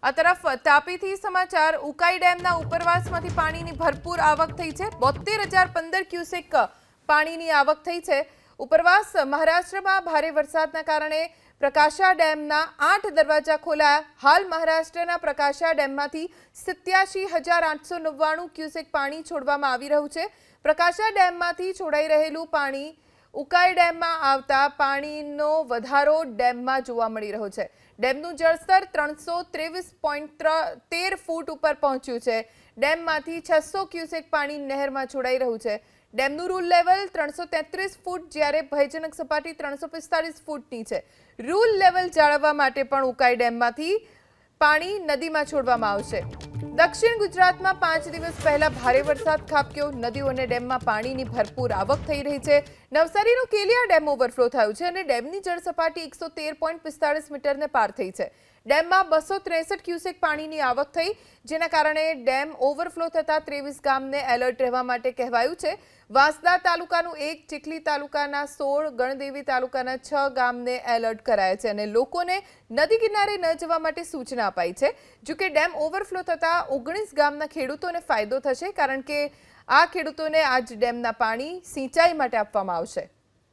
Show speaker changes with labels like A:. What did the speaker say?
A: આ તરફ તાપીથી સમાચાર ઉકાઈ ડેમના ઉપરવાસમાંથી પાણીની ભરપૂર આવક થઈ છે। 72,015 ક્યુસેક પાણીની આવક થઈ છે। ઉપરવાસ મહારાષ્ટ્રમાં ભારે વરસાદના કારણે પ્રકાશા ડેમના 8 દરવાજા ખોલાયા। હાલ મહારાષ્ટ્રના પ્રકાશા ડેમમાંથી 87,899 ક્યુસેક પાણી છોડવામાં આવી રહ્યું છે। પ્રકાશા ડેમમાંથી છોડાઈ રહેલું પાણી ઉકાઈ ડેમમાં આવતા પાણીનો વધારો ડેમમાં જોવા મળી રહ્યો છે। ડેમનું જળસ્તર 323.13 ફૂટ ઉપર પહોંચ્યું છે। ડેમમાંથી 600 ક્યુસેક પાણી નહેરમાં છોડાઈ રહ્યું છે। ડેમનું રૂલ લેવલ 333 ફૂટ જ્યારે ભયજનક સપાટી 345 ફૂટની છે। રૂલ લેવલ જાળવવા માટે પણ ઉકાઈ ડેમમાંથી પાણી નદીમાં છોડવામાં આવશે। દક્ષિણ ગુજરાતમાં 5 દિવસ પહેલા ભારે વરસાદ ખાબક્યો। નદીઓ અને ડેમમાં પાણીની ભરપૂર આવક થઈ રહી છે। નવસારીનો કેલિયા ડેમ ઓવરફ્લો થયો છે અને ડેમની જળ સપાટી 113.45 મીટરને પાર થઈ છે। ડેમમાં 263 ક્યુસેક પાણીની આવક થઈ, જેના કારણે ડેમ ઓવરફ્લો થતા 23 ગામને એલર્ટ રહેવા માટે કહેવાયું છે। વાંસદા તાલુકાનું 1, ચીખલી તાલુકાના 16, ગણદેવી તાલુકાના 6 ગામને એલર્ટ કરાયા છે અને લોકોને નદી કિનારે ન જવા માટે સૂચના અપાઈ છે। જો કે ડેમ ઓવરફ્લો થતા 19 ગામના ખેડૂતોને ફાયદો થશે, કારણ કે આ ખેડૂતોને આજ ડેમના પાણી સિંચાઈ માટે આપવામાં આવશે।